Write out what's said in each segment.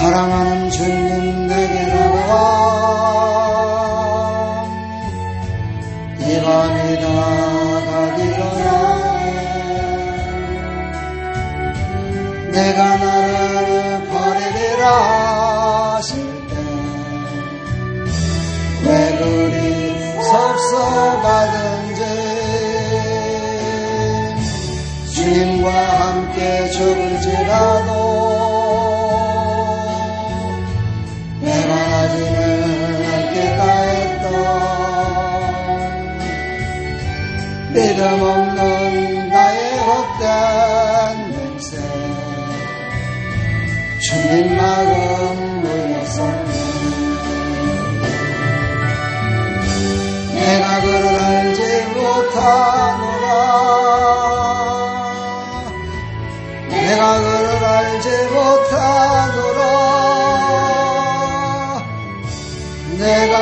사랑하는 주님 내게 다가와 이 밤이 다가기 전에 내가 나를 버리리라 하실 때 왜 그리 섭섭하든지 주님과 함께 죽을지라도 내가 하지는 않겠다 했던 믿음 없는 나의 헛된 맹세 주님 마음 물렸었네. 내가 그를 알지 못하노라. 내가 그를 알지 못하노라. 내가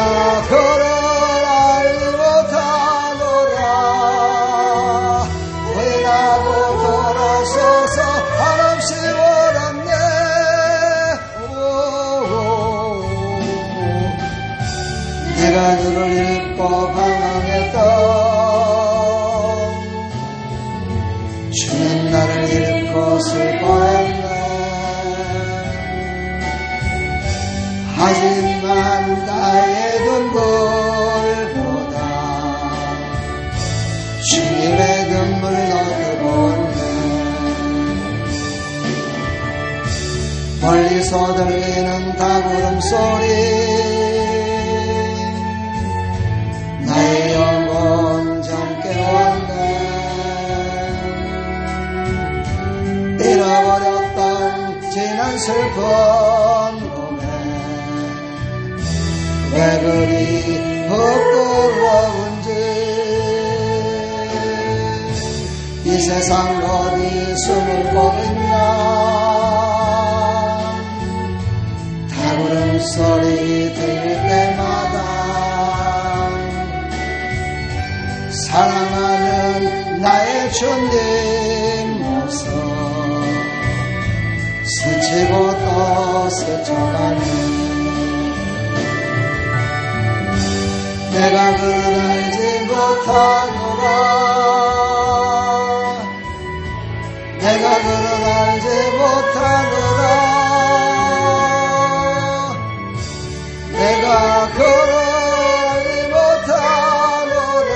그를 알지 못하노라. 왜라고 돌아서서 한없이 원했네. 내가 그를 읽고 방황했던 주님 나를 잃고 슬퍼했네. 하지만 나의 눈물보다 주님의 눈물 너트보네. 멀리서 들리는 다구름 소리 나의 영혼 잠 깨웠네. 잃어버렸던 지난 슬픈 봄에 왜 그리 부끄러운지 이 세상 어디 숨을 거겠냐. 다구름 소리 들릴 때마다 사랑하는 나의 주님 모습 스치고 또 스쳐가네. 내가 그를 알지 못하노라. 내가 그를 알지 못하노라. 내가 그를 알지 못하노라.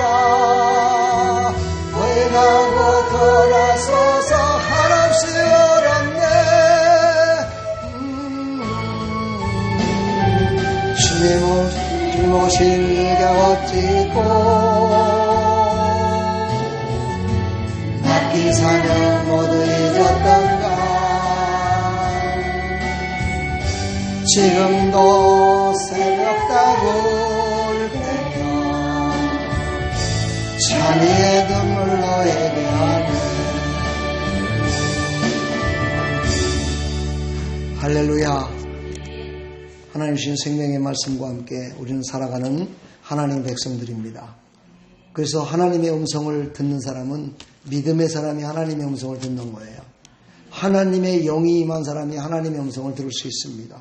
왜라고 돌아서서 한없이 울었네. 주님 오실 게 어찌고 납기 사냥 모두 잊었던가. 지금도 새벽 다굴 빼며 찬이의 눈물로 예배하네. 할렐루야. 하나님 주신 생명의 말씀과 함께 우리는 살아가는 하나님 백성들입니다. 그래서 하나님의 음성을 듣는 사람은 믿음의 사람이 하나님의 음성을 듣는 거예요. 하나님의 영이 임한 사람이 하나님의 음성을 들을 수 있습니다.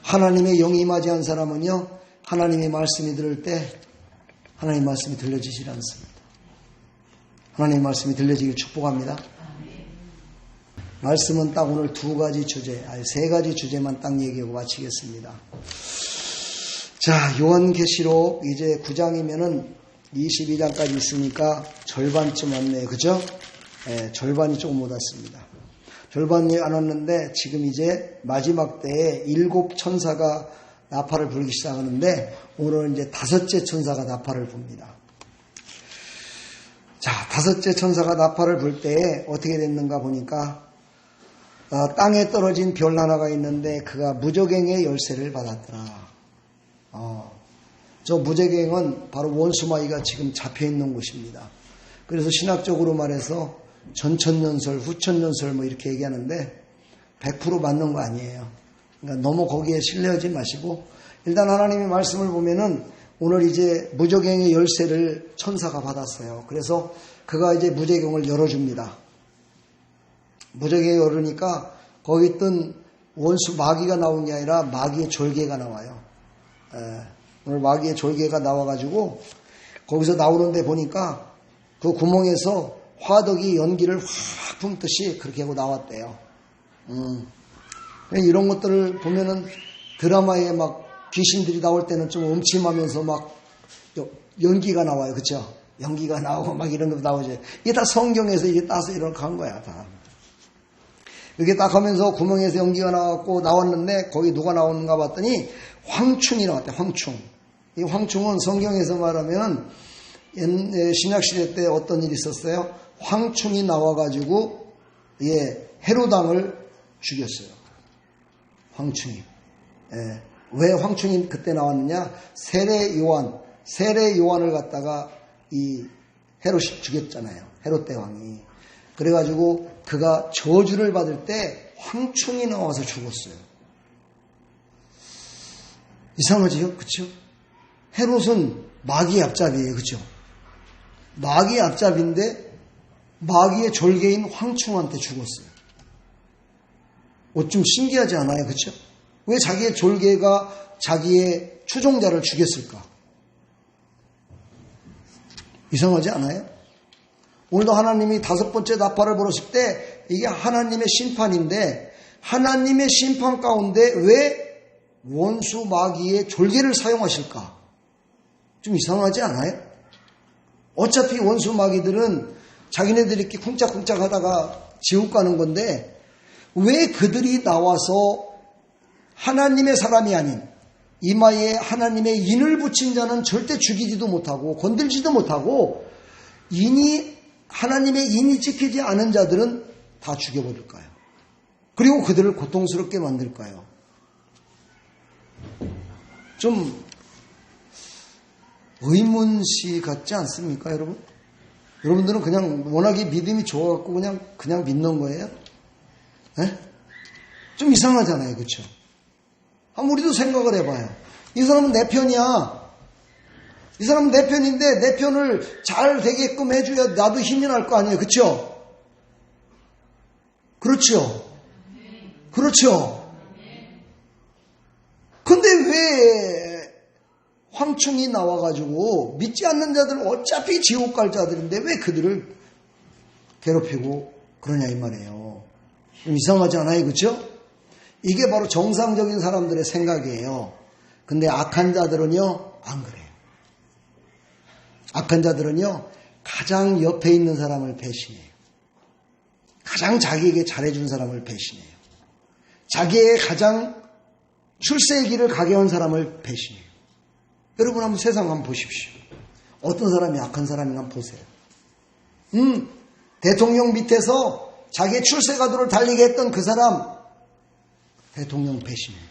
하나님의 영이 임하지 않은 사람은요, 하나님의 말씀이 들을 때 하나님의 말씀이 들려지질 않습니다. 하나님의 말씀이 들려지길 축복합니다. 말씀은 딱 오늘 세 가지 주제만 딱 얘기하고 마치겠습니다. 자, 요한계시록 이제 9장이면은 22장까지 있으니까 절반쯤 왔네요. 그죠? 네, 절반이 조금 못 왔습니다. 절반이 안 왔는데 지금 이제 마지막 때에 7 천사가 나팔을 불기 시작하는데 오늘은 이제 5째 천사가 나팔을 붑니다. 자, 5째 천사가 나팔을 불 때에 어떻게 됐는가 보니까 땅에 떨어진 별 하나가 있는데 그가 무저갱의 열쇠를 받았더라. 저 무저갱은 바로 원수마귀가 지금 잡혀있는 곳입니다. 그래서 신학적으로 말해서 전천년설, 후천년설 뭐 이렇게 얘기하는데 100% 맞는 거 아니에요. 그러니까 너무 거기에 신뢰하지 마시고 일단 하나님의 말씀을 보면은 오늘 이제 무저갱의 열쇠를 천사가 받았어요. 그래서 그가 이제 무저갱을 열어줍니다. 무저갱을 열으니까 거기 있던 원수 마귀가 나온 게 아니라 마귀의 졸개가 나와요. 오늘 마귀의 졸개가 나와가지고 거기서 나오는데 보니까 그 구멍에서 화덕이 연기를 확 품듯이 그렇게 하고 나왔대요. 이런 것들을 보면은 드라마에 막 귀신들이 나올 때는 좀 음침하면서 막 연기가 나와요. 그쵸? 연기가 나오고 막 이런 것도 나오죠. 이게 다 성경에서 이게 따서 이렇게 한 거야, 다. 이렇게 딱 하면서 구멍에서 연기가 나왔고 나왔는데 거기 누가 나오는가 봤더니 황충이 나왔대, 황충. 이 황충은 성경에서 말하면 신약시대 때 어떤 일이 있었어요? 황충이 나와가지고 헤롯왕을 죽였어요. 황충이. 왜 황충이 그때 나왔느냐? 세례 요한을 갖다가 이 헤롯이 죽였잖아요. 헤롯 대왕이. 그래가지고 그가 저주를 받을 때 황충이 나와서 죽었어요. 이상하지요? 그쵸? 헤롯은 마귀의 앞잡이에요. 그쵸? 마귀의 앞잡이인데 마귀의 졸개인 황충한테 죽었어요. 좀 신기하지 않아요? 그쵸? 왜 자기의 졸개가 자기의 추종자를 죽였을까? 이상하지 않아요? 오늘도 하나님이 5번째 나팔을 불었을 때 이게 하나님의 심판인데 하나님의 심판 가운데 왜 원수 마귀의 졸개를 사용하실까? 좀 이상하지 않아요? 어차피 원수 마귀들은 자기네들이 이렇게 쿵짝쿵짝 하다가 지옥 가는 건데 왜 그들이 나와서 하나님의 사람이 아닌 이마에 하나님의 인을 붙인 자는 절대 죽이지도 못하고 건들지도 못하고 하나님의 인이 지키지 않은 자들은 다 죽여버릴까요? 그리고 그들을 고통스럽게 만들까요? 좀 의문시 같지 않습니까, 여러분? 여러분들은 그냥 워낙에 믿음이 좋아갖고 그냥 믿는 거예요? 네? 좀 이상하잖아요, 그렇죠? 우리도 생각을 해봐요. 이 사람은 내 편이야. 이 사람은 내 편인데 내 편을 잘 되게끔 해줘야 나도 힘이 날 거 아니에요, 그렇죠? 그렇죠? 그렇죠? 근데 왜 황충이 나와가지고 믿지 않는 자들은 어차피 지옥 갈 자들인데 왜 그들을 괴롭히고 그러냐 이 말이에요. 좀 이상하지 않아요? 그렇죠? 이게 바로 정상적인 사람들의 생각이에요. 근데 악한 자들은요 안 그래요. 악한 자들은요 가장 옆에 있는 사람을 배신해요. 가장 자기에게 잘해준 사람을 배신해요. 자기의 가장 출세의 길을 가게 한 사람을 배신해요. 여러분 한번 세상 한번 보십시오. 어떤 사람이 악한 사람인가 한번 보세요. 대통령 밑에서 자기의 출세가도를 달리게 했던 그 사람 대통령 배신해요.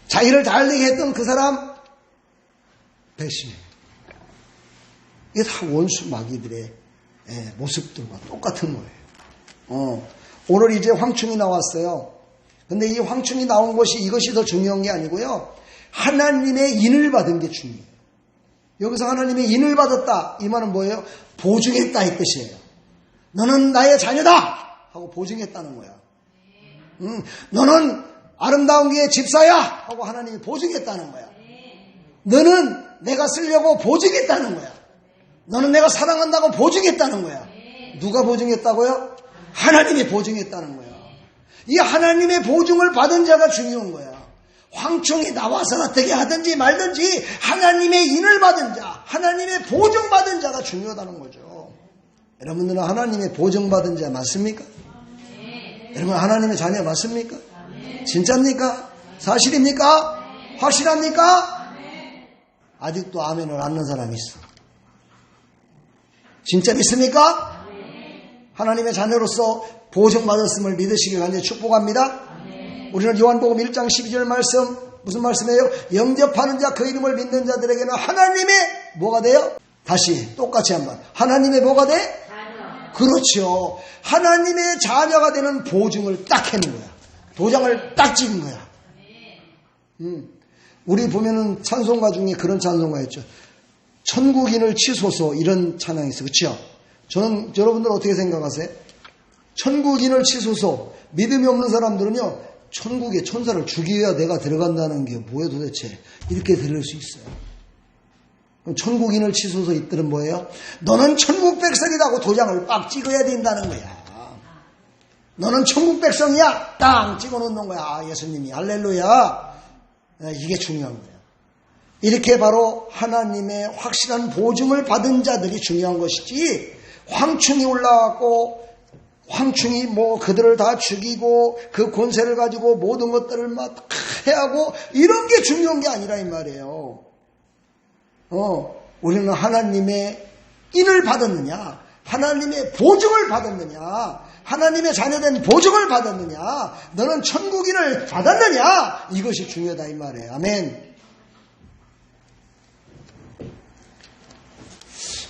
자기를 달리게 했던 그 사람 배신해요. 이게 다 원수 마귀들의 모습들과 똑같은 거예요. 오늘 이제 황충이 나왔어요. 근데 이 황충이 나온 것이 이것이 더 중요한 게 아니고요. 하나님의 인을 받은 게 중요해요. 여기서 하나님의 인을 받았다. 이 말은 뭐예요? 보증했다 이 뜻이에요. 너는 나의 자녀다! 하고 보증했다는 거야. 너는 아름다운 게 집사야! 하고 하나님이 보증했다는 거야. 너는 내가 쓰려고 보증했다는 거야. 너는 내가 사랑한다고 보증했다는 거야. 누가 보증했다고요? 하나님이 보증했다는 거야. 이 하나님의 보증을 받은 자가 중요한 거야. 황충이 나와서 어떻게 하든지 말든지 하나님의 인을 받은 자, 하나님의 보증받은 자가 중요하다는 거죠. 여러분들은 하나님의 보증받은 자 맞습니까? 여러분 하나님의 자녀 맞습니까? 진짜입니까? 사실입니까? 확실합니까? 아직도 아멘을 안 넣는 사람이 있어. 진짜 믿습니까? 하나님의 자녀로서 보증받았음을 믿으시길 간절히 축복합니다. 우리는 요한복음 1장 12절 말씀 무슨 말씀이에요? 영접하는 자 그 이름을 믿는 자들에게는 하나님의 뭐가 돼요? 다시 똑같이 한번 하나님의 뭐가 돼? 자녀. 그렇죠. 하나님의 자녀가 되는 보증을 딱 해놓은 거야. 도장을 딱 찍은 거야. 우리 보면은 찬송가 중에 그런 찬송가 있죠. 천국인을 치소서 이런 찬양이 있어요. 그렇죠? 저는 여러분들 어떻게 생각하세요? 천국인을 치소서 믿음이 없는 사람들은요, 천국에 천사를 죽여야 내가 들어간다는 게 뭐예요 도대체? 이렇게 들을 수 있어요. 그럼 천국인을 치소서 이들은 뭐예요? 너는 천국 백성이라고 도장을 빡 찍어야 된다는 거야. 너는 천국 백성이야. 땅 찍어놓는 거야. 예수님이. 할렐루야. 이게 중요한 거예요. 이렇게 바로 하나님의 확실한 보증을 받은 자들이 중요한 것이지, 황충이 올라왔고 황충이 그들을 다 죽이고 그 권세를 가지고 모든 것들을 막 해하고 이런 게 중요한 게 아니라 이 말이에요. 우리는 하나님의 인을 받았느냐, 하나님의 보증을 받았느냐, 하나님의 자녀된 보증을 받았느냐, 너는 천국인을 받았느냐, 이것이 중요하다 이 말이에요. 아멘.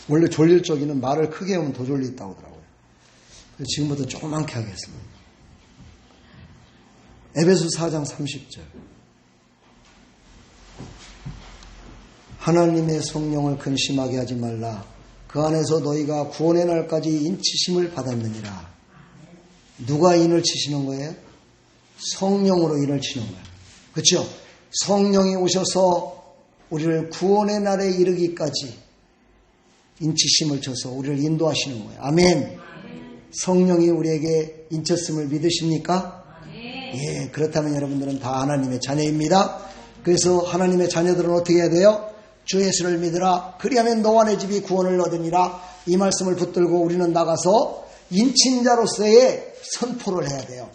원래 졸릴 적에는 말을 크게 하면 더 졸리다고 하더라고요. 지금부터 조그맣게 하겠습니다. 에베소 4장 30절. 하나님의 성령을 근심하게 하지 말라. 그 안에서 너희가 구원의 날까지 인치심을 받았느니라. 누가 인을 치시는 거예요? 성령으로 인을 치는 거예요. 그렇죠? 성령이 오셔서 우리를 구원의 날에 이르기까지 인치심을 쳐서 우리를 인도하시는 거예요. 아멘. 성령이 우리에게 인쳤음을 믿으십니까? 예, 그렇다면 여러분들은 다 하나님의 자녀입니다. 그래서 하나님의 자녀들은 어떻게 해야 돼요? 주 예수를 믿으라. 그리하면 너와 내 집이 구원을 얻으니라. 이 말씀을 붙들고 우리는 나가서 인친자로서의 선포를 해야 돼요.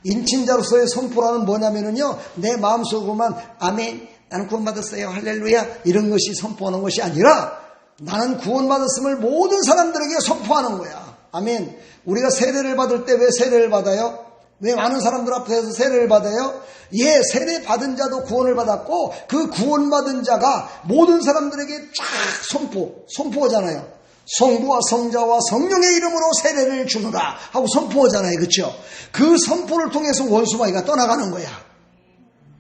인친자로서의 선포라는 뭐냐면요, 내 마음속으로만 아멘, 나는 구원받았어요, 할렐루야, 이런 것이 선포하는 것이 아니라 나는 구원받았음을 모든 사람들에게 선포하는 거야. 아멘. 우리가 세례를 받을 때 왜 세례를 받아요? 왜 많은 사람들 앞에서 세례를 받아요? 예, 세례 받은 자도 구원을 받았고 그 구원받은 자가 모든 사람들에게 쫙 선포하잖아요. 성부와 성자와 성령의 이름으로 세례를 주노라 하고 선포하잖아요. 그렇죠? 그 선포를 통해서 원수마귀가 떠나가는 거야.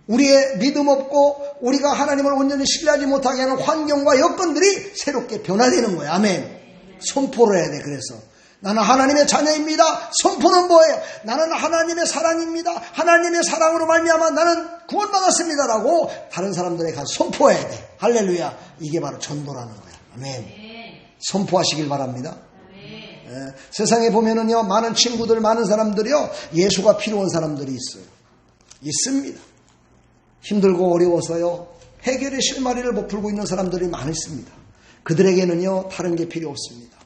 우리의 믿음 없고 우리가 하나님을 온전히 신뢰하지 못하게 하는 환경과 여건들이 새롭게 변화되는 거야. 아멘. 선포를 해야 돼. 그래서 나는 하나님의 자녀입니다. 선포는 뭐예요? 나는 하나님의 사랑입니다. 하나님의 사랑으로 말미암아 나는 구원받았습니다라고 다른 사람들에게 가서 선포해야 돼. 할렐루야. 이게 바로 전도라는 거야. 아멘. 선포하시길 바랍니다. 세상에 보면은요, 많은 친구들, 많은 사람들이요, 예수가 필요한 사람들이 있어요. 있습니다. 힘들고 어려워서요, 해결의 실마리를 못 풀고 있는 사람들이 많이 있습니다. 그들에게는요, 다른 게 필요 없습니다.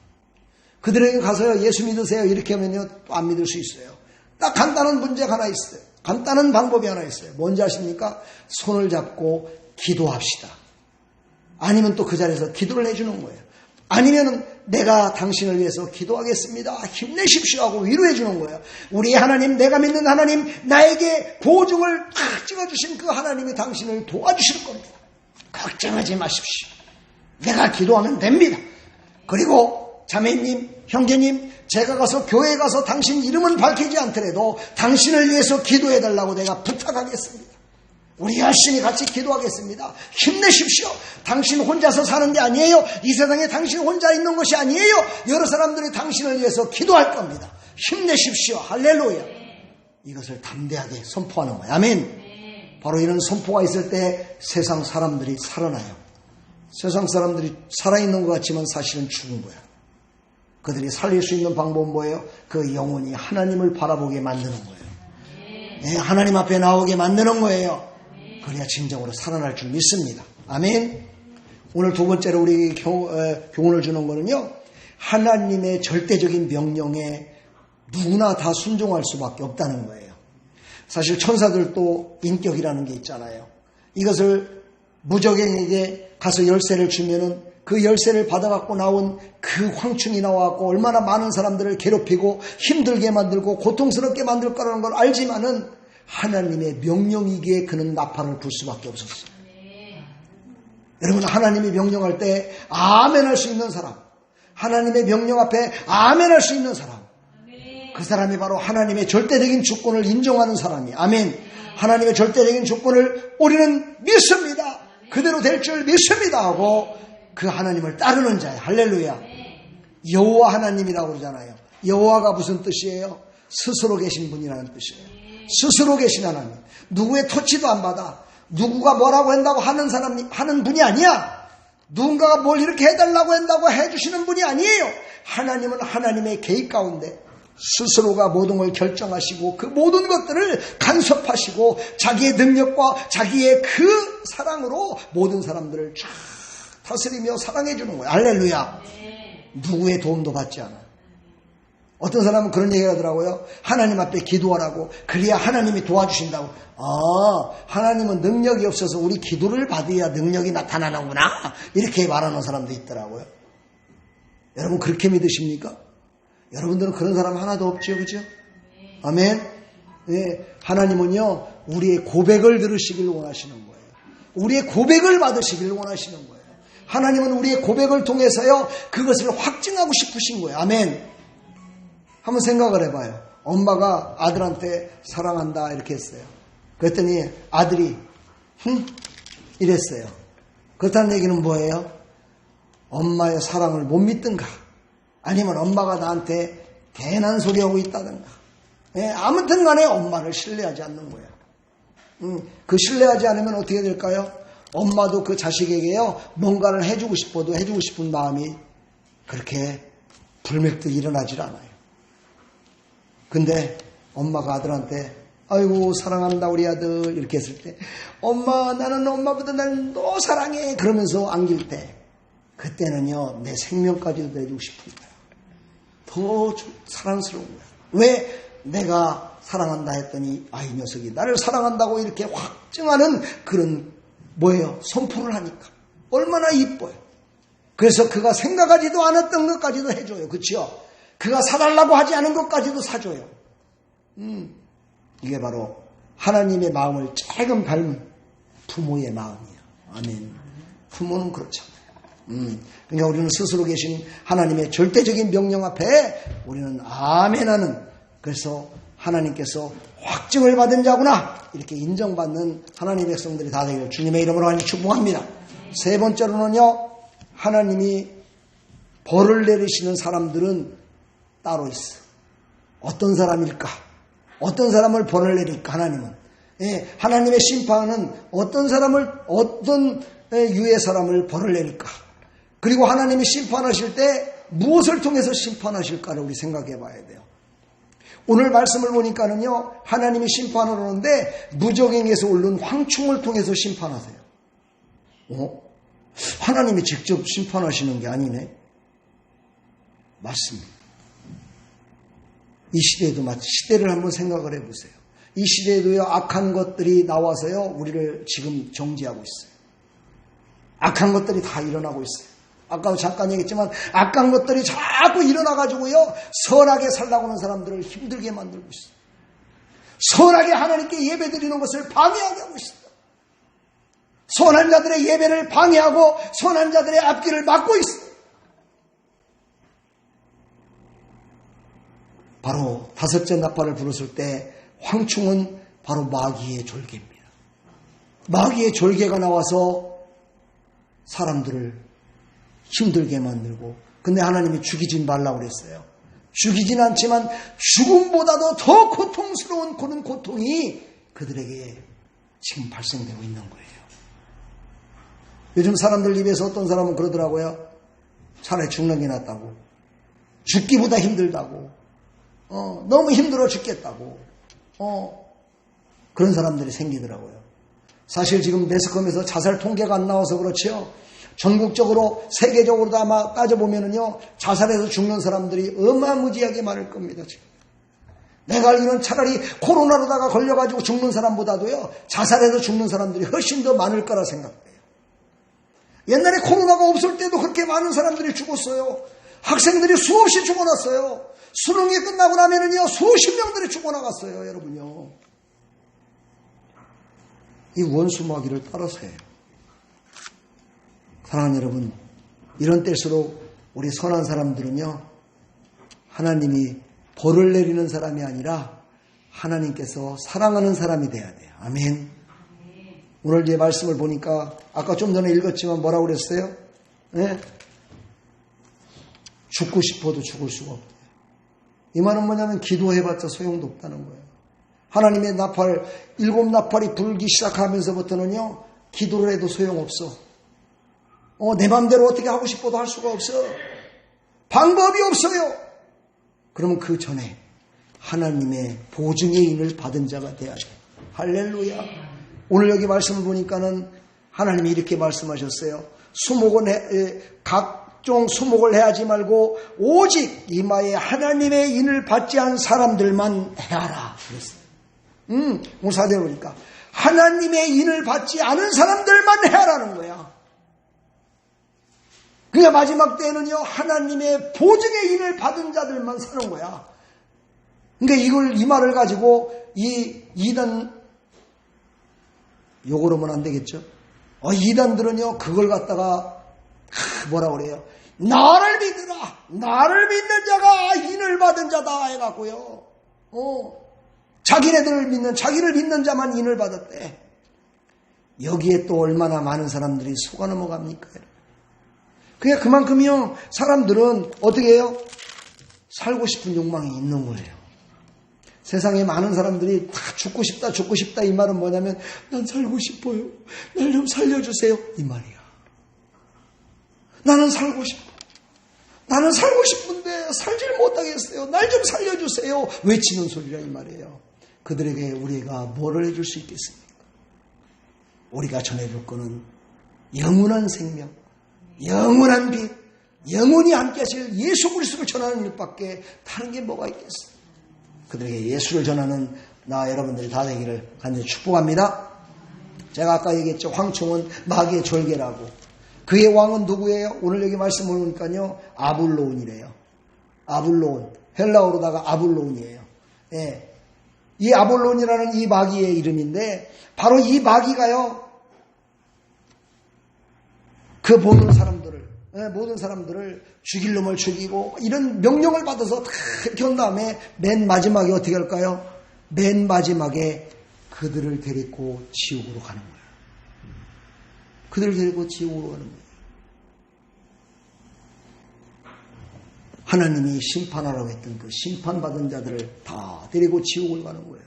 그들에게 가서요, 예수 믿으세요, 이렇게 하면요, 또 안 믿을 수 있어요. 딱 간단한 문제가 하나 있어요. 간단한 방법이 하나 있어요. 뭔지 아십니까? 손을 잡고 기도합시다. 아니면 또 그 자리에서 기도를 해주는 거예요. 아니면은 내가 당신을 위해서 기도하겠습니다. 힘내십시오 하고 위로해 주는 거예요. 우리 하나님, 내가 믿는 하나님, 나에게 보증을 딱 찍어주신 그 하나님이 당신을 도와주실 겁니다. 걱정하지 마십시오. 내가 기도하면 됩니다. 그리고 자매님, 형제님, 제가 가서 교회에 가서 당신 이름은 밝히지 않더라도 당신을 위해서 기도해 달라고 내가 부탁하겠습니다. 우리 열심히 같이 기도하겠습니다. 힘내십시오. 당신 혼자서 사는 게 아니에요. 이 세상에 당신 혼자 있는 것이 아니에요. 여러 사람들이 당신을 위해서 기도할 겁니다. 힘내십시오. 할렐루야. 이것을 담대하게 선포하는 거예요. 아멘. 바로 이런 선포가 있을 때 세상 사람들이 살아나요. 세상 사람들이 살아있는 것 같지만 사실은 죽은 거야. 그들이 살릴 수 있는 방법은 뭐예요? 그 영혼이 하나님을 바라보게 만드는 거예요. 네, 하나님 앞에 나오게 만드는 거예요. 그래야 진정으로 살아날 줄 믿습니다. 아멘. 오늘 두 번째로 우리 교훈을 주는 거는요, 하나님의 절대적인 명령에 누구나 다 순종할 수밖에 없다는 거예요. 사실 천사들도 인격이라는 게 있잖아요. 이것을 무적행에게 가서 열쇠를 주면은 그 열쇠를 받아갖고 나온 그 황충이 나와갖고 얼마나 많은 사람들을 괴롭히고 힘들게 만들고 고통스럽게 만들 거라는 걸 알지만은 하나님의 명령이기에 그는 나팔을 불 수밖에 없었어요. 여러분, 하나님이 명령할 때 아멘 할 수 있는 사람, 하나님의 명령 앞에 아멘 할 수 있는 사람, 그 사람이 바로 하나님의 절대적인 주권을 인정하는 사람이. 아멘. 하나님의 절대적인 주권을 우리는 믿습니다. 그대로 될 줄 믿습니다 하고 그 하나님을 따르는 자예요. 할렐루야. 여호와 하나님이라고 그러잖아요. 여호와가 무슨 뜻이에요? 스스로 계신 분이라는 뜻이에요. 스스로 계신 하나님. 누구의 토치도 안 받아. 누구가 뭐라고 한다고 하는 분이 아니야. 누군가가 뭘 이렇게 해달라고 한다고 해주시는 분이 아니에요. 하나님은 하나님의 계획 가운데 스스로가 모든 걸 결정하시고 그 모든 것들을 간섭하시고 자기의 능력과 자기의 그 사랑으로 모든 사람들을 쫙 다스리며 사랑해 주는 거예요. 할렐루야. 누구의 도움도 받지 않아. 어떤 사람은 그런 얘기 하더라고요. 하나님 앞에 기도하라고. 그래야 하나님이 도와주신다고. 하나님은 능력이 없어서 우리 기도를 받아야 능력이 나타나는구나. 이렇게 말하는 사람도 있더라고요. 여러분 그렇게 믿으십니까? 여러분들은 그런 사람 하나도 없죠. 그죠? 아멘. 네, 하나님은요 우리의 고백을 들으시길 원하시는 거예요. 우리의 고백을 받으시길 원하시는 거예요. 하나님은 우리의 고백을 통해서요 그것을 확증하고 싶으신 거예요. 아멘. 한번 생각을 해봐요. 엄마가 아들한테 사랑한다 이렇게 했어요. 그랬더니 아들이 이랬어요. 그렇다는 얘기는 뭐예요? 엄마의 사랑을 못 믿든가 아니면 엄마가 나한테 괜한 소리 하고 있다든가. 아무튼 간에 엄마를 신뢰하지 않는 거예요. 그 신뢰하지 않으면 어떻게 될까요? 엄마도 그 자식에게요 뭔가를 해주고 싶어도 해주고 싶은 마음이 그렇게 불멸듯 일어나질 않아요. 근데 엄마가 아들한테 아이고 사랑한다 우리 아들 이렇게 했을 때 엄마 나는 엄마보다 날 더 사랑해 그러면서 안길 때 그때는요 내 생명까지도 내주고 싶은 거야. 더 사랑스러운 거야. 왜? 내가 사랑한다 했더니 이 녀석이 나를 사랑한다고 이렇게 확증하는 그런 뭐예요? 선포를 하니까 얼마나 이뻐요. 그래서 그가 생각하지도 않았던 것까지도 해줘요. 그렇죠? 그가 사달라고 하지 않은 것까지도 사줘요. 이게 바로 하나님의 마음을 조금 닮은 부모의 마음이에요. 아멘. 부모는 그렇잖아요. 그러니까 우리는 스스로 계신 하나님의 절대적인 명령 앞에 우리는 아멘하는, 그래서 하나님께서 확증을 받은 자구나 이렇게 인정받는 하나님의 백성들이 다 되기를 주님의 이름으로 하나님 축복합니다. 세 번째로는요, 하나님이 벌을 내리시는 사람들은 따로 있어. 어떤 사람일까? 어떤 사람을 벌을 내릴까? 하나님은. 하나님의 심판은 어떤 사람을, 어떤 유의 사람을 벌을 내릴까? 그리고 하나님이 심판하실 때 무엇을 통해서 심판하실까를 우리 생각해 봐야 돼요. 오늘 말씀을 보니까는요, 하나님이 심판을 하는데 무적행에서 오른 황충을 통해서 심판하세요. 하나님이 직접 심판하시는 게 아니네. 맞습니다. 이 시대에도 시대를 한번 생각을 해보세요. 이 시대에도요, 악한 것들이 나와서요, 우리를 지금 정지하고 있어요. 악한 것들이 다 일어나고 있어요. 아까 잠깐 얘기했지만 악한 것들이 자꾸 일어나가지고요, 선하게 살라고 하는 사람들을 힘들게 만들고 있어요. 선하게 하나님께 예배드리는 것을 방해하게 하고 있어요. 선한 자들의 예배를 방해하고 선한 자들의 앞길을 막고 있어요. 바로 다섯째 나팔을 불었을 때 황충은 바로 마귀의 졸개입니다. 마귀의 졸개가 나와서 사람들을 힘들게 만들고, 근데 하나님이 죽이지 말라고 그랬어요. 죽이진 않지만 죽음보다도 더 고통스러운 그런 고통이 그들에게 지금 발생되고 있는 거예요. 요즘 사람들 입에서 어떤 사람은 그러더라고요. 차라리 죽는 게 낫다고. 죽기보다 힘들다고. 너무 힘들어 죽겠다고. 그런 사람들이 생기더라고요. 사실 지금 매스컴에서 자살 통계가 안 나와서 그렇죠. 전국적으로, 세계적으로도 아마 따져보면은요, 자살해서 죽는 사람들이 어마무지하게 많을 겁니다, 지금. 내가 알기로는 차라리 코로나로다가 걸려가지고 죽는 사람보다도요, 자살해서 죽는 사람들이 훨씬 더 많을 거라 생각해요. 옛날에 코로나가 없을 때도 그렇게 많은 사람들이 죽었어요. 학생들이 수없이 죽어났어요. 수능이 끝나고 나면은요, 수십 명들이 죽어나갔어요, 여러분요. 이 원수 마귀를 따라서예요. 사랑하는 여러분, 이런 때일수록 우리 선한 사람들은요, 하나님이 벌을 내리는 사람이 아니라 하나님께서 사랑하는 사람이 돼야 돼요. 아멘. 오늘 제 말씀을 보니까 아까 좀 전에 읽었지만 뭐라고 그랬어요? 네? 죽고 싶어도 죽을 수가 없대요. 이 말은 뭐냐면 기도해봤자 소용도 없다는 거예요. 하나님의 나팔, 7나팔이 불기 시작하면서부터는요, 기도를 해도 소용없어. 내 맘대로 어떻게 하고 싶어도 할 수가 없어. 방법이 없어요. 그러면 그 전에 하나님의 보증의 인을 받은 자가 돼야 돼. 할렐루야. 오늘 여기 말씀을 보니까는 하나님이 이렇게 말씀하셨어요. 각종 수목을 해하지 말고 오직 이마에 하나님의 인을 받지 않은 사람들만 해하라. 그랬어요. 오늘 사대로 보니까 하나님의 인을 받지 않은 사람들만 해하라는 거야. 그러니까 마지막 때에는요, 하나님의 보증의 인을 받은 자들만 사는 거야. 그러니까 이 말을 가지고 이단 욕을 하면 안 되겠죠. 이단들은요, 그걸 갖다가 뭐라 그래요? 나를 믿으라. 나를 믿는 자가 인을 받은 자다 해갖고요. 자기를 믿는 자만 인을 받았대. 여기에 또 얼마나 많은 사람들이 속아 넘어갑니까? 그러니까 그만큼요, 사람들은 어떻게 해요? 살고 싶은 욕망이 있는 거예요. 세상에 많은 사람들이 다 죽고 싶다 이 말은 뭐냐면 난 살고 싶어요. 날 좀 살려주세요. 이 말이야. 나는 살고 싶어. 나는 살고 싶은데 살질 못하겠어요. 날 좀 살려주세요. 외치는 소리라 이 말이에요. 그들에게 우리가 뭐를 해줄 수 있겠습니까? 우리가 전해줄 거는 영원한 생명, 영원한 빛, 영원히 함께 하실 예수 그리스도를 전하는 일밖에 다른 게 뭐가 있겠어요? 그들에게 예수를 전하는 나 여러분들이 다 되기를 간절히 축복합니다. 제가 아까 얘기했죠. 황충은 마귀의 졸개라고. 그의 왕은 누구예요? 오늘 여기 말씀을 보니까요, 아블로온이래요. 아블로온. 헬라어로다가 아블로온이에요. 예. 이 아볼론이라는 이 마귀의 이름인데 바로 이 마귀가요, 그 모든 사람들을 죽일 놈을 죽이고 이런 명령을 받아서 다 이렇게 한 다음에 맨 마지막에 어떻게 할까요? 맨 마지막에 그들을 데리고 지옥으로 가는 거예요. 그들을 데리고 지옥으로 가는 거예요. 하나님이 심판하라고 했던 그 심판받은 자들을 다 데리고 지옥을 가는 거예요.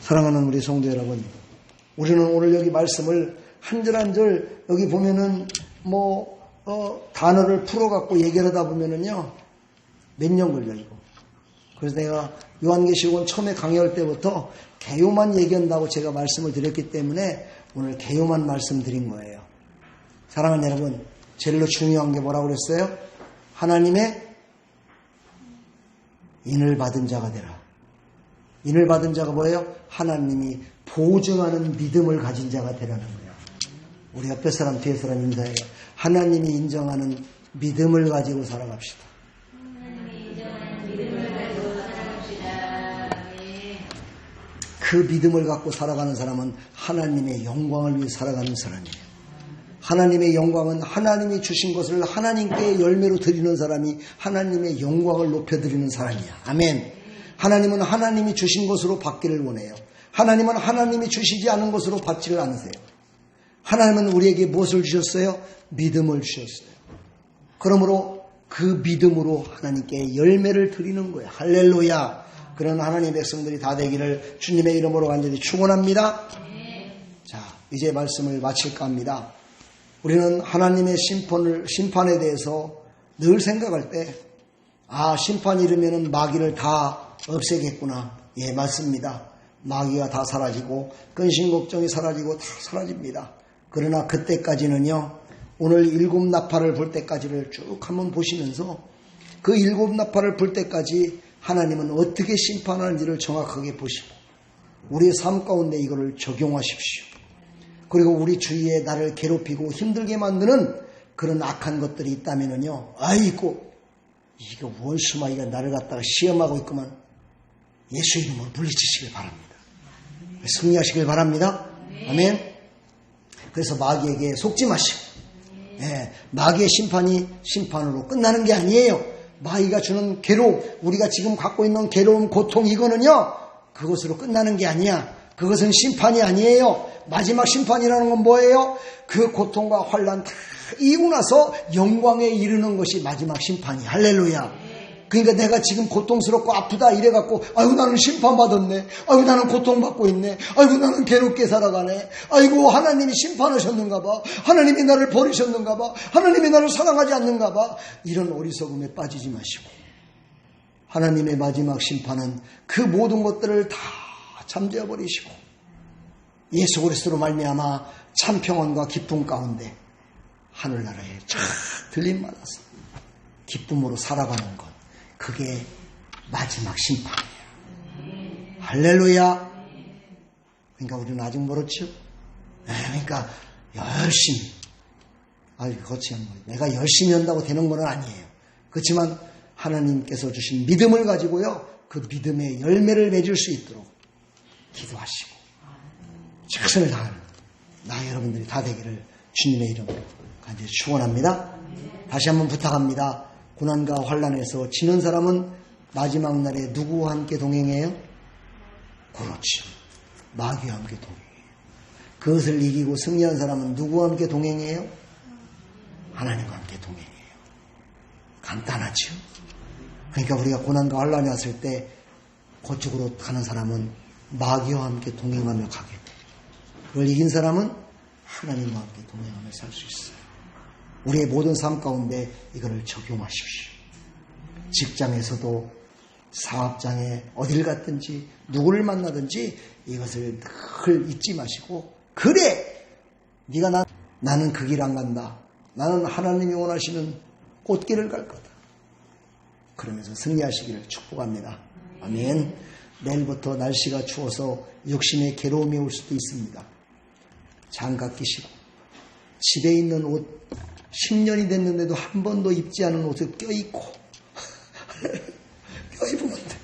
사랑하는 우리 성도 여러분, 우리는 오늘 여기 말씀을 한 절 한 절 여기 보면은 단어를 풀어갖고 얘기를 하다 보면은요, 몇 년 걸려요. 그래서 내가 요한계시록은 처음에 강의할 때부터 개요만 얘기한다고 제가 말씀을 드렸기 때문에 오늘 개요만 말씀드린 거예요. 사랑하는 여러분, 제일로 중요한 게 뭐라고 그랬어요? 하나님의 인을 받은 자가 되라. 인을 받은 자가 뭐예요? 하나님이 보증하는 믿음을 가진 자가 되라는 거예요. 우리 옆에 사람, 뒤에 사람 인사해요. 하나님이 인정하는 믿음을 가지고 살아갑시다. 그 믿음을 갖고 살아가는 사람은 하나님의 영광을 위해 살아가는 사람이에요. 하나님의 영광은 하나님이 주신 것을 하나님께 열매로 드리는 사람이 하나님의 영광을 높여드리는 사람이야. 아멘. 하나님은 하나님이 주신 것으로 받기를 원해요. 하나님은 하나님이 주시지 않은 것으로 받지를 않으세요. 하나님은 우리에게 무엇을 주셨어요? 믿음을 주셨어요. 그러므로 그 믿음으로 하나님께 열매를 드리는 거예요. 할렐루야. 그런 하나님의 백성들이 다 되기를 주님의 이름으로 간절히 축원합니다. 자, 이제 말씀을 마칠까 합니다. 우리는 하나님의 심판에 대해서 늘 생각할 때, 심판이 이르면은 마귀를 다 없애겠구나. 예, 맞습니다. 마귀가 다 사라지고, 근심 걱정이 사라지고 다 사라집니다. 그러나 그때까지는요, 오늘 7나팔을 불 때까지를 쭉 한번 보시면서 그 7나팔을 불 때까지 하나님은 어떻게 심판하는지를 정확하게 보시고 우리의 삶 가운데 이거를 적용하십시오. 그리고 우리 주위에 나를 괴롭히고 힘들게 만드는 그런 악한 것들이 있다면은요, 아이고 이거 원수마귀가 나를 갖다가 시험하고 있구만. 예수 이름으로 물리치시길 바랍니다. 승리하시길 바랍니다. 아멘. 그래서 마귀에게 속지 마시고, 마귀의 심판이 심판으로 끝나는 게 아니에요. 마귀가 주는 괴로움, 우리가 지금 갖고 있는 괴로움, 고통, 이거는요, 그것으로 끝나는 게 아니야. 그것은 심판이 아니에요. 마지막 심판이라는 건 뭐예요? 그 고통과 환난 다 이기고 나서 영광에 이르는 것이 마지막 심판이. 할렐루야. 그러니까 내가 지금 고통스럽고 아프다 이래갖고 아이고 나는 심판받았네, 아이고 나는 고통받고 있네, 아이고 나는 괴롭게 살아가네, 아이고 하나님이 심판하셨는가 봐, 하나님이 나를 버리셨는가 봐, 하나님이 나를 사랑하지 않는가 봐, 이런 어리석음에 빠지지 마시고 하나님의 마지막 심판은 그 모든 것들을 다 잠재워 버리시고 예수 그리스도로 말미암아 참 평안과 기쁨 가운데 하늘나라에 쫙 들림받아서 기쁨으로 살아가는 것, 그게 마지막 심판이에요. 할렐루야. 그러니까 우리는 아직 멀었죠. 그러니까 열심히, 그렇지, 내가 열심히 한다고 되는 건 아니에요. 그렇지만 하나님께서 주신 믿음을 가지고요, 그 믿음의 열매를 맺을 수 있도록 기도하시고 최선을 다하는 나 여러분들이 다 되기를 주님의 이름으로 간절히 축원합니다. 다시 한번 부탁합니다. 고난과 환난에서 지는 사람은 마지막 날에 누구와 함께 동행해요? 그렇죠. 마귀와 함께 동행해요. 그것을 이기고 승리한 사람은 누구와 함께 동행해요? 하나님과 함께 동행해요. 간단하죠. 그러니까 우리가 고난과 환난이 왔을 때 그쪽으로 가는 사람은 마귀와 함께 동행하며 가게 돼요. 그걸 이긴 사람은 하나님과 함께 동행하며 살 수 있어요. 우리의 모든 삶 가운데 이거를 적용하십시오. 직장에서도 사업장에 어딜 갔든지 누구를 만나든지 이것을 늘 잊지 마시고, 그래 네가 나는 그 길 안 간다, 나는 하나님이 원하시는 꽃길을 갈 거다, 그러면서 승리하시기를 축복합니다. 아멘. 내일부터 날씨가 추워서 육신에 괴로움이 올 수도 있습니다. 장갑 끼시고 집에 있는 옷 10년이 됐는데도 한 번도 입지 않은 옷을 껴입고 껴입으면 돼.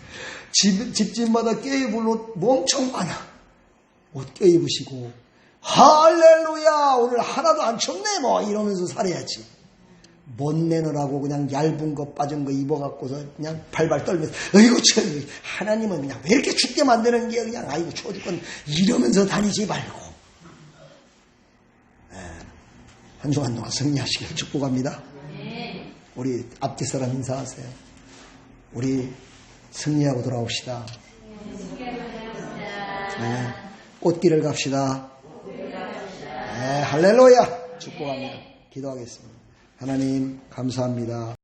집집마다 껴입을 옷 엄청 많아. 옷 껴입으시고 할렐루야 오늘 하나도 안 춥네 뭐 이러면서 살아야지. 못 내느라고 그냥 얇은 거 빠진 거 입어갖고서 그냥 발발 떨면서 어이구 참 하나님은 그냥 왜 이렇게 춥게 만드는 게 그냥 아이고 추워 죽건 이러면서 다니지 말고 한 주간 동안 승리하시길 축복합니다. 우리 앞뒤 사람 인사하세요. 우리 승리하고 돌아옵시다. 네, 꽃길을 갑시다. 네, 할렐루야 축복합니다. 기도하겠습니다. 하나님 감사합니다.